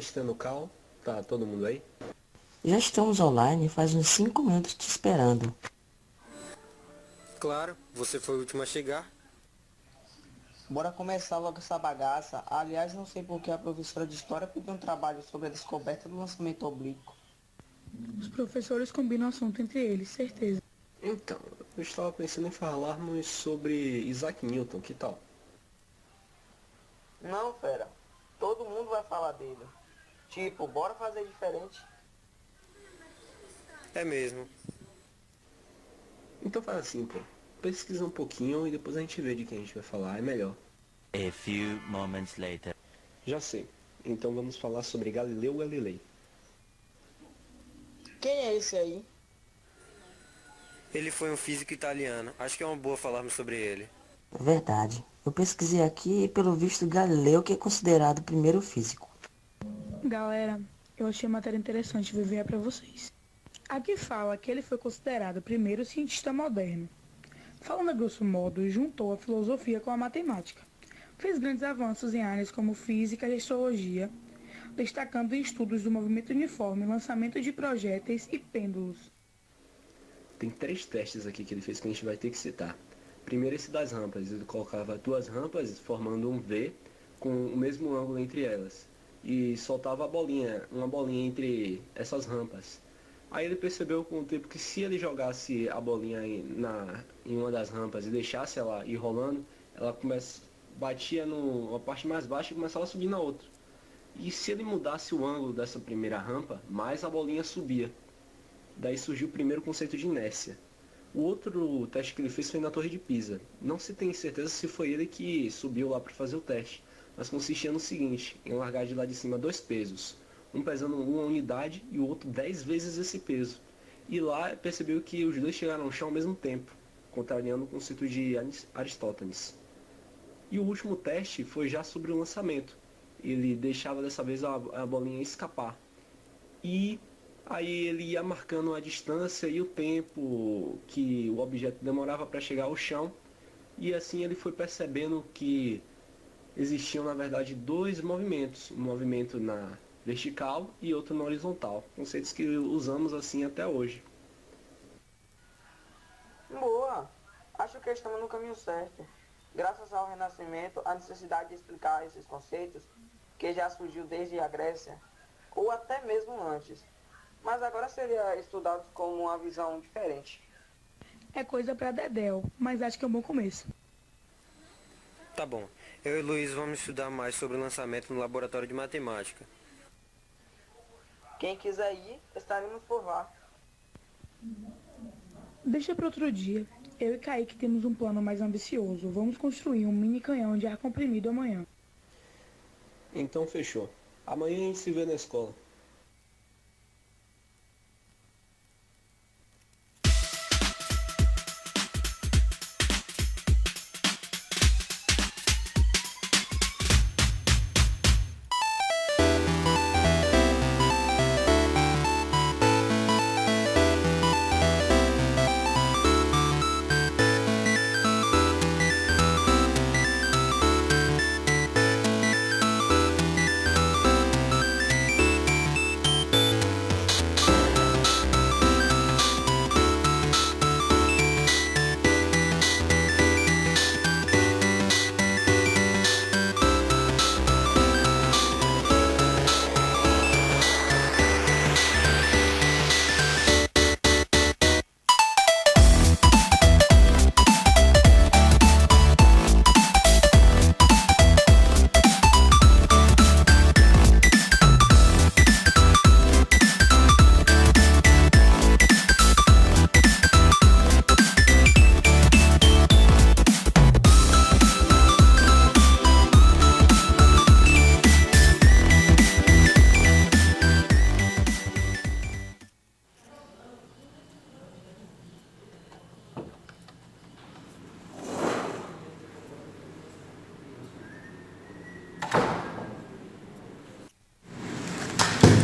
testando o call. Tá todo mundo aí? Já estamos online faz uns 5 minutos te esperando. Claro, você foi o último a chegar. Bora começar logo essa bagaça. Aliás, não sei por que a professora de história pediu um trabalho sobre a descoberta do lançamento oblíquo. Os professores combinam o assunto entre eles, certeza. Então, eu estava pensando em falarmos sobre Isaac Newton, que tal? Não, fera. Todo mundo vai falar dele. Tipo, bora fazer diferente. É mesmo. Então faz assim, pô. Pesquisa um pouquinho e depois a gente vê de quem a gente vai falar, é melhor. A few moments later. Já sei. Então vamos falar sobre Galileu Galilei. Quem é esse aí? Ele foi um físico italiano. Acho que é uma boa falarmos sobre ele. É verdade. Eu pesquisei aqui e pelo visto Galileu que é considerado o primeiro físico. Galera, eu achei a matéria interessante, vou enviar para vocês. Aqui fala que ele foi considerado o primeiro cientista moderno. Falando a grosso modo, juntou a filosofia com a matemática. Fez grandes avanços em áreas como física e astrologia, destacando em estudos do movimento uniforme, lançamento de projéteis e pêndulos. Tem 3 testes aqui que ele fez que a gente vai ter que citar. Primeiro esse das rampas. Ele colocava 2 rampas formando um V com o mesmo ângulo entre elas. E soltava uma bolinha entre essas rampas. Aí ele percebeu com o tempo que se ele jogasse a bolinha em uma das rampas e deixasse ela ir rolando, ela batia numa parte mais baixa e começava a subir na outra. E se ele mudasse o ângulo dessa primeira rampa, mais a bolinha subia. Daí surgiu o primeiro conceito de inércia. O outro teste que ele fez foi na Torre de Pisa. Não se tem certeza se foi ele que subiu lá para fazer o teste, mas consistia no seguinte, em largar de lá de cima 2 pesos. Um pesando 1 unidade e o outro 10 vezes esse peso. E lá percebeu que os dois chegaram ao chão ao mesmo tempo, contrariando o conceito de Aristóteles. E o último teste foi já sobre o lançamento. Ele deixava dessa vez a bolinha escapar. E aí ele ia marcando a distância e o tempo que o objeto demorava para chegar ao chão. E assim ele foi percebendo que existiam na verdade 2 movimentos. Um movimento na vertical e outro na horizontal. Conceitos que usamos assim até hoje. Boa! Acho que estamos no caminho certo. Graças ao Renascimento, a necessidade de explicar esses conceitos, que já surgiu desde a Grécia, ou até mesmo antes, mas agora seria estudados com uma visão diferente. É coisa para Dedéu, mas acho que é um bom começo. Tá bom. Eu e Luiz vamos estudar mais sobre o lançamento no laboratório de matemática. Quem quiser ir, estaremos por lá. Deixa para outro dia. Eu e Kaique temos um plano mais ambicioso. Vamos construir um mini canhão de ar comprimido amanhã. Então fechou. Amanhã a gente se vê na escola.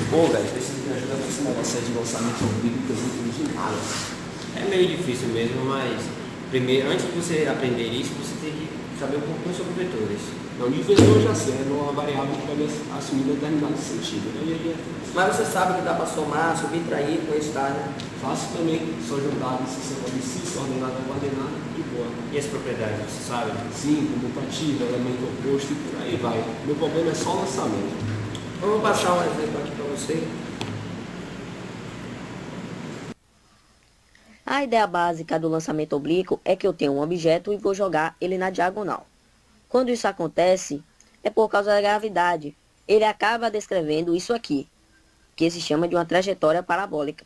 Pô, velho, preciso de ajuda com esse negócio aí de lançamento oblíquo que eu não entendi nada. É meio difícil mesmo, mas primeiro, antes de você aprender isso, você tem que saber um pouquinho sobre vetores. Não, de vetor eu já sei, é uma variável que vai assumir determinado sentido. Né? Mas você sabe que dá para somar, subtrair com esse dado, né? Fácil também, só juntar esse sistema de cis, ordenada com coordenada, de boa. E as propriedades, você sabe? Sim, comutativa, elemento oposto e por aí vai. Meu problema é só o lançamento. Vamos passar um exemplo aqui para você. A ideia básica do lançamento oblíquo é que eu tenho um objeto e vou jogar ele na diagonal. Quando isso acontece, é por causa da gravidade. Ele acaba descrevendo isso aqui, que se chama de uma trajetória parabólica.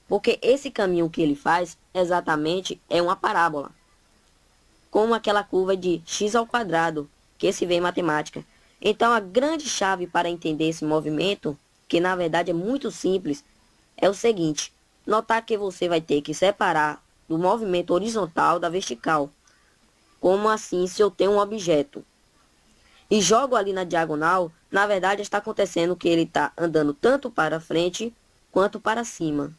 Porque esse caminho que ele faz, exatamente, é uma parábola. Como aquela curva de x², que se vê em matemática. Então, a grande chave para entender esse movimento, que na verdade é muito simples, é o seguinte. Notar que você vai ter que separar do movimento horizontal da vertical. Como assim, se eu tenho um objeto e jogo ali na diagonal, na verdade está acontecendo que ele está andando tanto para frente quanto para cima.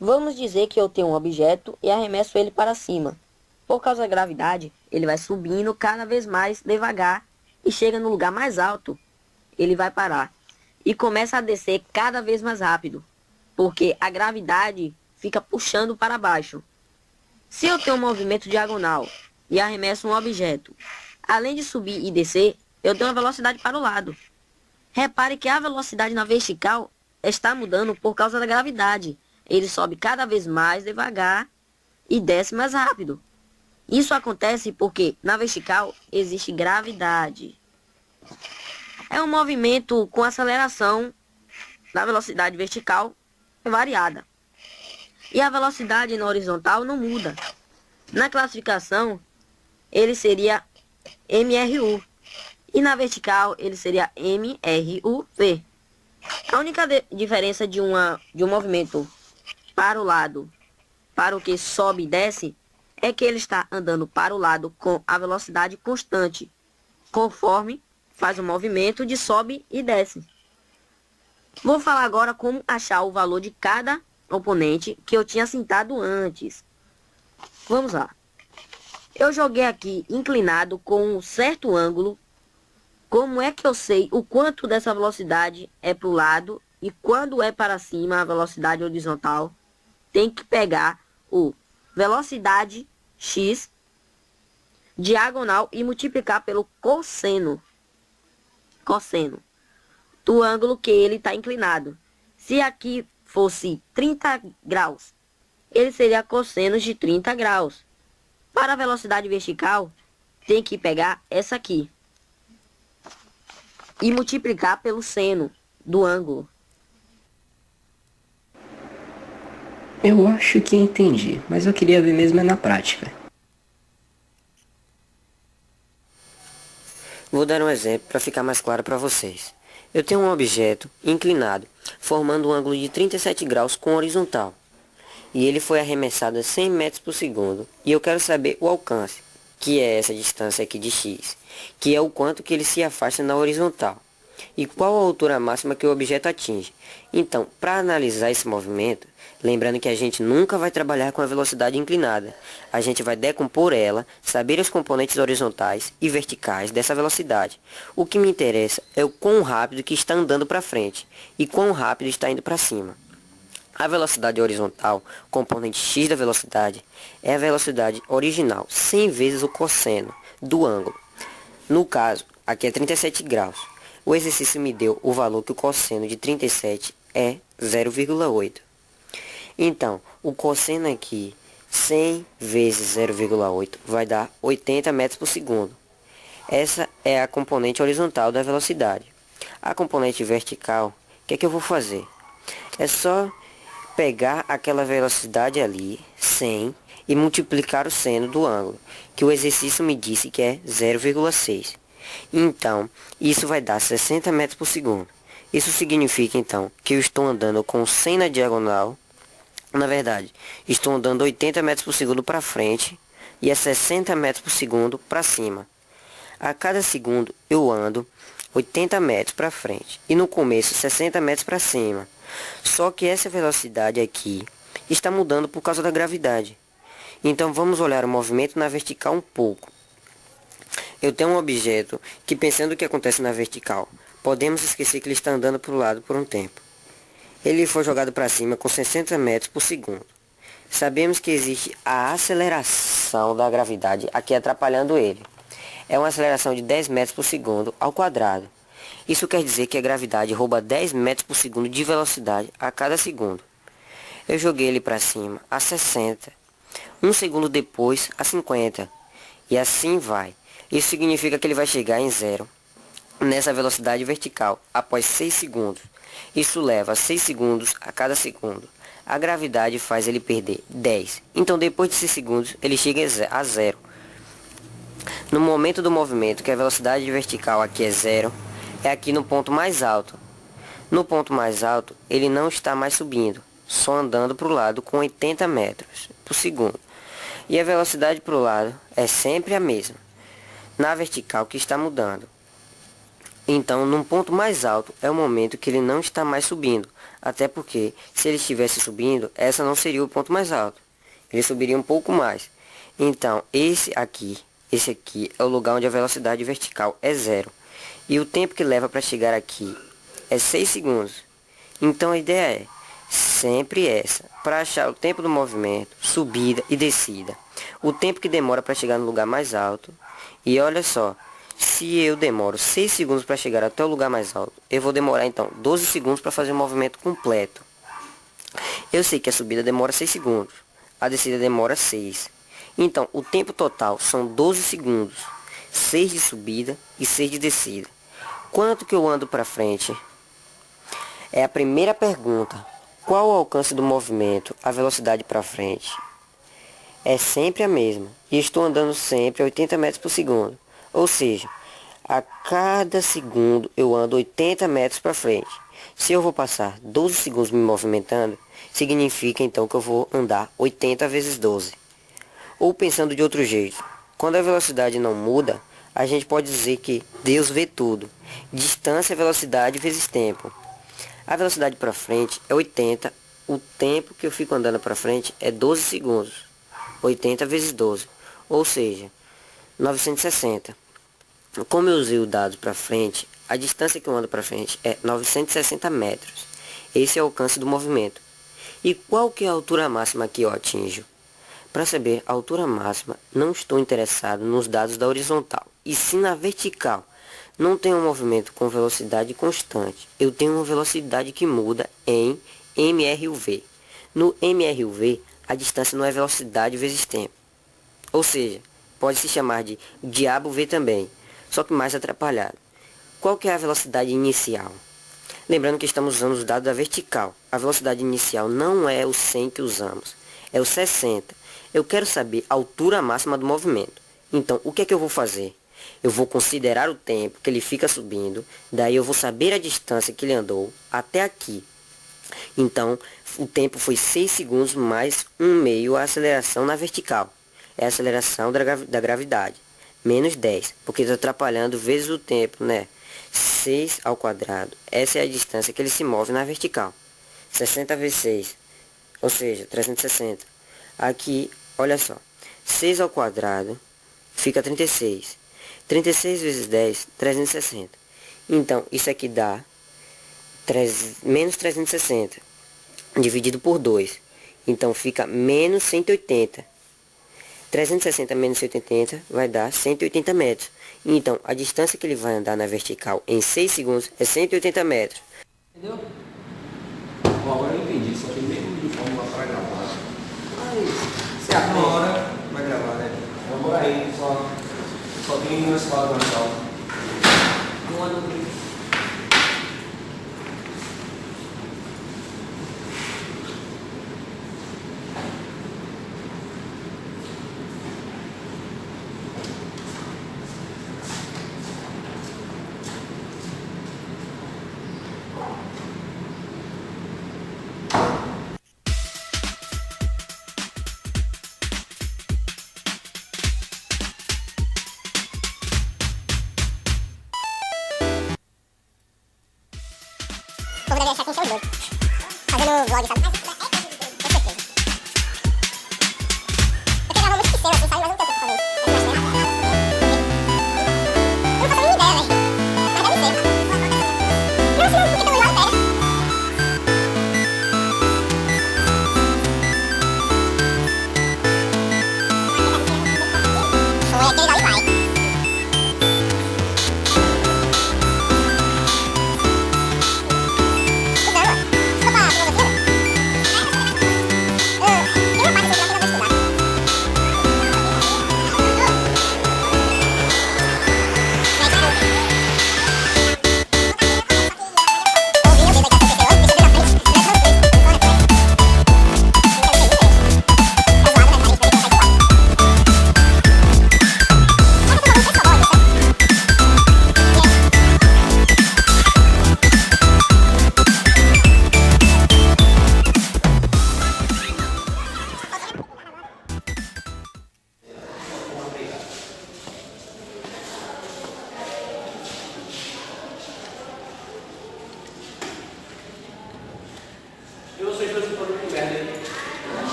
Vamos dizer que eu tenho um objeto e arremesso ele para cima. Por causa da gravidade, ele vai subindo cada vez mais devagar e chega no lugar mais alto. Ele vai parar e começa a descer cada vez mais rápido, porque a gravidade fica puxando para baixo. Se eu tenho um movimento diagonal e arremesso um objeto, além de subir e descer, eu tenho uma velocidade para o lado. Repare que a velocidade na vertical está mudando por causa da gravidade. Ele sobe cada vez mais devagar e desce mais rápido. Isso acontece porque na vertical existe gravidade. É um movimento com aceleração na velocidade vertical variada. E a velocidade na horizontal não muda. Na classificação, ele seria MRU. E na vertical, ele seria MRUV. A única diferença de um movimento para o lado, para o que sobe e desce, é que ele está andando para o lado com a velocidade constante, conforme faz o movimento de sobe e desce. Vou falar agora como achar o valor de cada componente que eu tinha citado antes. Vamos lá. Eu joguei aqui inclinado com um certo ângulo. Como é que eu sei o quanto dessa velocidade é para o lado e quando é para cima a velocidade horizontal? Tem que pegar o velocidade x diagonal e multiplicar pelo cosseno do ângulo que ele está inclinado. Se aqui fosse 30 graus, ele seria cosseno de 30 graus. Para a velocidade vertical, tem que pegar essa aqui e multiplicar pelo seno do ângulo. Eu acho que entendi, mas eu queria ver mesmo na prática. Vou dar um exemplo para ficar mais claro para vocês. Eu tenho um objeto inclinado, formando um ângulo de 37 graus com horizontal. E ele foi arremessado a 100 metros por segundo. E eu quero saber o alcance, que é essa distância aqui de x, que é o quanto que ele se afasta na horizontal. E qual a altura máxima que o objeto atinge. Então, para analisar esse movimento, lembrando que a gente nunca vai trabalhar com a velocidade inclinada. A gente vai decompor ela, saber os componentes horizontais e verticais dessa velocidade. O que me interessa é o quão rápido que está andando para frente e quão rápido está indo para cima. A velocidade horizontal, componente x da velocidade, é a velocidade original, 100 vezes o cosseno do ângulo. No caso, aqui é 37 graus. O exercício me deu o valor que o cosseno de 37 é 0,8. Então, o cosseno aqui, 100 vezes 0,8, vai dar 80 metros por segundo. Essa é a componente horizontal da velocidade. A componente vertical, o que é que eu vou fazer? É só pegar aquela velocidade ali, 100, e multiplicar o seno do ângulo, que o exercício me disse que é 0,6. Então, isso vai dar 60 metros por segundo. Isso significa, então, que eu estou andando com 100 na diagonal. Na verdade, estou andando 80 metros por segundo para frente e a 60 metros por segundo para cima. A cada segundo eu ando 80 metros para frente e no começo 60 metros para cima. Só que essa velocidade aqui está mudando por causa da gravidade. Então vamos olhar o movimento na vertical um pouco. Eu tenho um objeto que, pensando o que acontece na vertical, podemos esquecer que ele está andando para o lado por um tempo. Ele foi jogado para cima com 60 metros por segundo. Sabemos que existe a aceleração da gravidade aqui atrapalhando ele. É uma aceleração de 10 metros por segundo ao quadrado. Isso quer dizer que a gravidade rouba 10 metros por segundo de velocidade a cada segundo. Eu joguei ele para cima a 60. Um segundo depois a 50. E assim vai. Isso significa que ele vai chegar em zero nessa velocidade vertical após 6 segundos. Isso leva 6 segundos a cada segundo. A gravidade faz ele perder 10. Então depois de 6 segundos ele chega a zero. No momento do movimento, que a velocidade vertical aqui é zero, é aqui no ponto mais alto. No ponto mais alto, ele não está mais subindo, só andando para o lado com 80 metros por segundo. E a velocidade para o lado é sempre a mesma, na vertical que está mudando. Então, num ponto mais alto, é o momento que ele não está mais subindo, até porque, se ele estivesse subindo, essa não seria o ponto mais alto. Ele subiria um pouco mais. Então, esse aqui é o lugar onde a velocidade vertical é zero. E o tempo que leva para chegar aqui é 6 segundos. Então a ideia é sempre essa, para achar o tempo do movimento, subida e descida. O tempo que demora para chegar no lugar mais alto. E olha só, se eu demoro 6 segundos para chegar até o lugar mais alto, eu vou demorar então 12 segundos para fazer o movimento completo. Eu sei que a subida demora 6 segundos, a descida demora 6. Então, o tempo total são 12 segundos, 6 de subida e 6 de descida. Quanto que eu ando para frente? É a primeira pergunta. Qual o alcance do movimento, a velocidade para frente? É sempre a mesma, e estou andando sempre a 80 metros por segundo. Ou seja, a cada segundo eu ando 80 metros para frente. Se eu vou passar 12 segundos me movimentando, significa então que eu vou andar 80 vezes 12. Ou pensando de outro jeito, quando a velocidade não muda, a gente pode dizer que Deus vê tudo. Distância, velocidade vezes tempo. A velocidade para frente é 80. O tempo que eu fico andando para frente é 12 segundos. 80 vezes 12. Ou seja, 960. Como eu usei o dado para frente, a distância que eu ando para frente é 960 metros. Esse é o alcance do movimento. E qual que é a altura máxima que eu atinjo? Para saber a altura máxima, não estou interessado nos dados da horizontal, e sim na vertical. Não tenho um movimento com velocidade constante. Eu tenho uma velocidade que muda em mRUV. No mRUV, a distância não é velocidade vezes tempo. Ou seja, pode se chamar de diabo V também, só que mais atrapalhado. Qual que é a velocidade inicial? Lembrando que estamos usando os dados da vertical. A velocidade inicial não é o 100 que usamos, é o 60. Eu quero saber a altura máxima do movimento. Então, o que é que eu vou fazer? Eu vou considerar o tempo que ele fica subindo, daí eu vou saber a distância que ele andou até aqui. Então, o tempo foi 6 segundos mais 1/2 a aceleração na vertical. É a aceleração da gravidade. Menos 10, porque está atrapalhando vezes o tempo, né? 6 ao quadrado. Essa é a distância que ele se move na vertical. 60 vezes 6, ou seja, 360. Aqui, olha só, 6 ao quadrado fica 36. 36 vezes 10, 360. Então, isso aqui dá menos 360, dividido por 2. Então, fica menos 180. 360 menos 180 vai dar 180 metros. Então, a distância que ele vai andar na vertical em 6 segundos é 180 metros. Entendeu? Bom, agora eu entendi, só tem meio de fórmula para gravar. Aí, você aprende. Uma hora vai gravar, né? Vamos aí, só tem uma escola na sala. Um ano. O povo deve achar que a gente é um doido. Fazendo vlog, sabe? Mas com certeza. Eu quero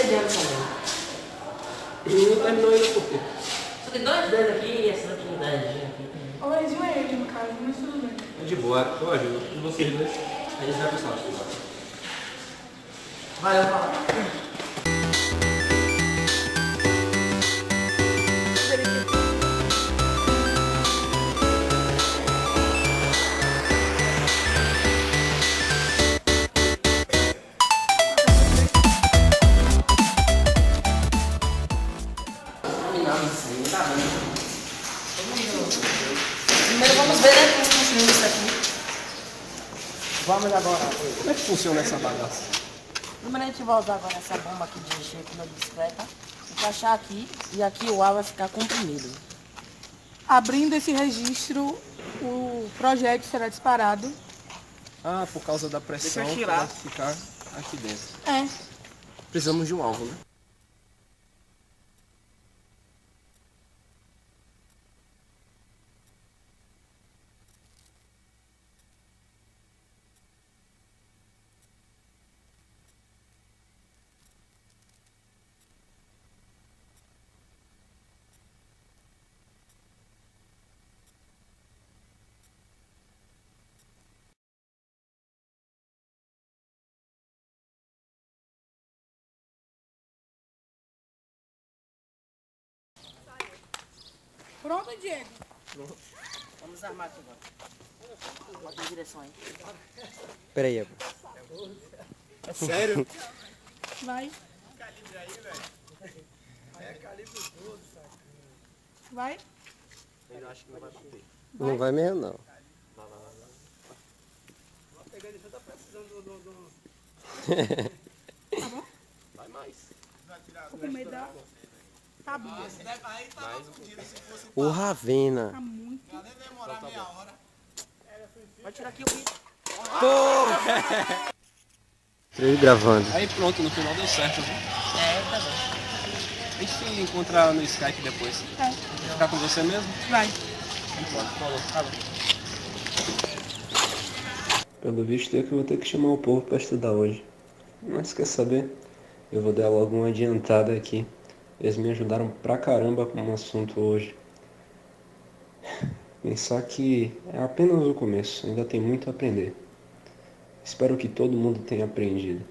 ser de ano também. Não terminou ainda por quê? Só tem 2 dedos aqui e essa aqui, 10 aqui. O Luizinho é ele, no caso, mas tudo bem. É de boa, eu ajudo. E vocês dois? Eles vai pensar. Vai, eu falo. Primeiro vamos ver, né, como funciona isso aqui. Vamos agora. Como é que funciona essa bagaça? Primeiro a gente vai usar agora essa bomba aqui de encher com a bicicleta. Encaixar aqui e aqui o ar vai ficar comprimido. Abrindo esse registro, o projétil será disparado. Ah, por causa da pressão que vai ficar aqui dentro. É. Precisamos de um alvo, né? Pronto, Diego? Vamos armar aqui agora. Bota em direção aí. Peraí, É sério? Vai. Vai. Eu acho que não vai bater. não vai mesmo não. Vai mais. Tô com medo da... Tá bom. O Ravena. Tá muito. Vai tirar aqui o vídeo. Três gravando. Aí pronto, no final deu certo, viu? Tá bom. A gente se encontra no Skype depois. É. Ficar com você mesmo? Vai. Falou. Pelo visto é que eu vou ter que chamar o povo para estudar hoje. Mas quer saber? Eu vou dar logo uma adiantada aqui. Eles me ajudaram pra caramba com um assunto hoje. Pensar que é apenas o começo, ainda tem muito a aprender. Espero que todo mundo tenha aprendido.